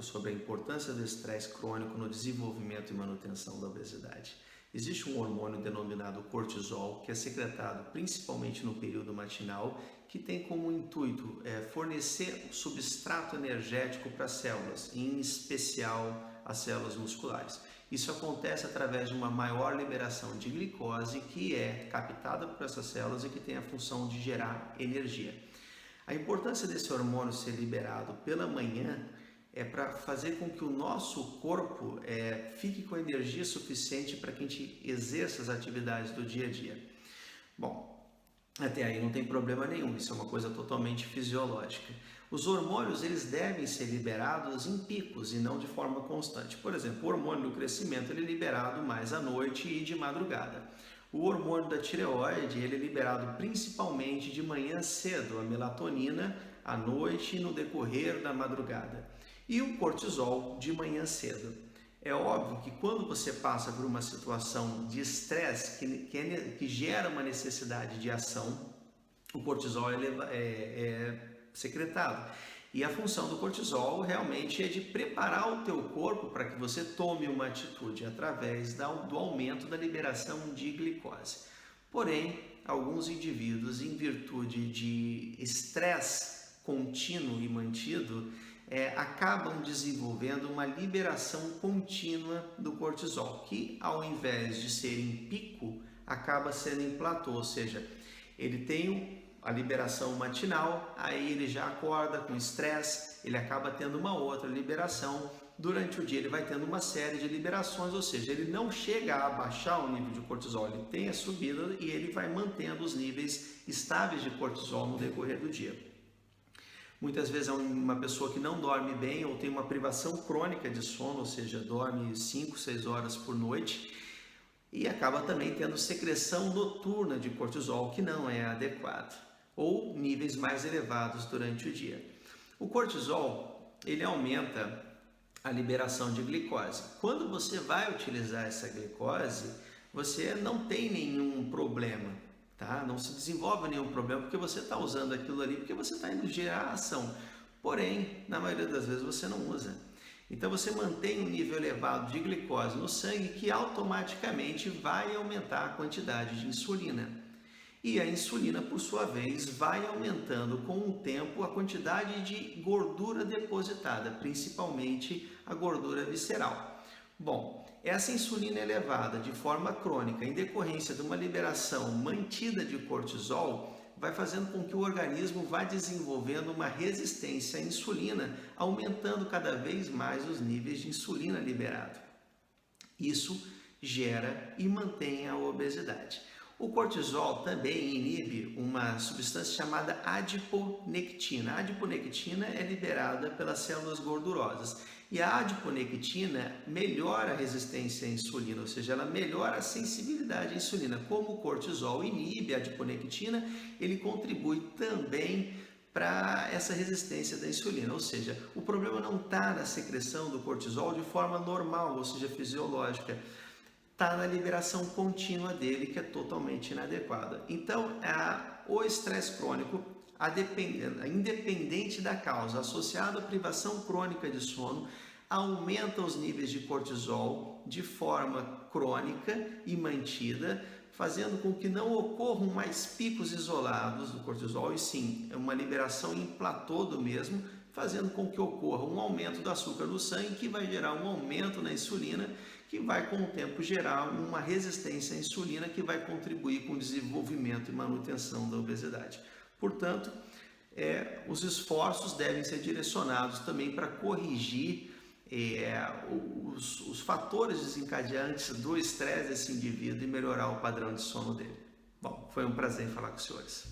pouco sobre a importância do estresse crônico no desenvolvimento e manutenção da obesidade. Existe um hormônio denominado cortisol, que é secretado principalmente no período matinal, que tem como intuito fornecer substrato energético para as células, em especial as células musculares. Isso acontece através de uma maior liberação de glicose, que é captada por essas células e que tem a função de gerar energia. A importância desse hormônio ser liberado pela manhã é para fazer com que o nosso corpo fique com energia suficiente para que a gente exerça as atividades do dia a dia. Bom, até aí não tem problema nenhum, isso é uma coisa totalmente fisiológica. Os hormônios eles devem ser liberados em picos e não de forma constante. Por exemplo, o hormônio do crescimento ele é liberado mais à noite e de madrugada. O hormônio da tireoide ele é liberado principalmente de manhã cedo, a melatonina à noite e no decorrer da madrugada. E o cortisol de manhã cedo. É óbvio que quando você passa por uma situação de estresse que gera uma necessidade de ação, o cortisol é secretado. E a função do cortisol realmente é de preparar o teu corpo para que você tome uma atitude através do aumento da liberação de glicose. Porém, alguns indivíduos, em virtude de estresse contínuo e mantido, acabam desenvolvendo uma liberação contínua do cortisol, que ao invés de ser em pico, acaba sendo em platô, ou seja, ele tem a liberação matinal, aí ele já acorda com estresse, ele acaba tendo uma outra liberação, durante o dia ele vai tendo uma série de liberações, ou seja, ele não chega a abaixar o nível de cortisol, ele tem a subida e ele vai mantendo os níveis estáveis de cortisol no decorrer do dia. Muitas vezes é uma pessoa que não dorme bem ou tem uma privação crônica de sono, ou seja, dorme 5, 6 horas por noite e acaba também tendo secreção noturna de cortisol que não é adequado ou níveis mais elevados durante o dia. O cortisol, ele aumenta a liberação de glicose. Quando você vai utilizar essa glicose, você não tem nenhum problema. Tá? Não se desenvolve nenhum problema porque você está usando aquilo ali, porque você está indo gerar ação. Porém, na maioria das vezes você não usa. Então você mantém um nível elevado de glicose no sangue que automaticamente vai aumentar a quantidade de insulina. E a insulina, por sua vez, vai aumentando com o tempo a quantidade de gordura depositada, principalmente a gordura visceral. Bom, essa insulina elevada de forma crônica em decorrência de uma liberação mantida de cortisol vai fazendo com que o organismo vá desenvolvendo uma resistência à insulina, aumentando cada vez mais os níveis de insulina liberado. Isso gera e mantém a obesidade. O cortisol também inibe uma substância chamada adiponectina. A adiponectina é liberada pelas células gordurosas e a adiponectina melhora a resistência à insulina, ou seja, ela melhora a sensibilidade à insulina. Como o cortisol inibe a adiponectina, ele contribui também para essa resistência da insulina, ou seja, o problema não está na secreção do cortisol de forma normal, ou seja, fisiológica. Está na liberação contínua dele, que é totalmente inadequada. Então, o estresse crônico, independente da causa, associado à privação crônica de sono, aumenta os níveis de cortisol de forma crônica e mantida, fazendo com que não ocorram mais picos isolados do cortisol, e sim, uma liberação em platô do mesmo, fazendo com que ocorra um aumento do açúcar no sangue, que vai gerar um aumento na insulina, que vai com o tempo gerar uma resistência à insulina, que vai contribuir com o desenvolvimento e manutenção da obesidade. Portanto, os esforços devem ser direcionados também para corrigir os fatores desencadeantes do estresse desse indivíduo e melhorar o padrão de sono dele. Bom, foi um prazer falar com os senhores.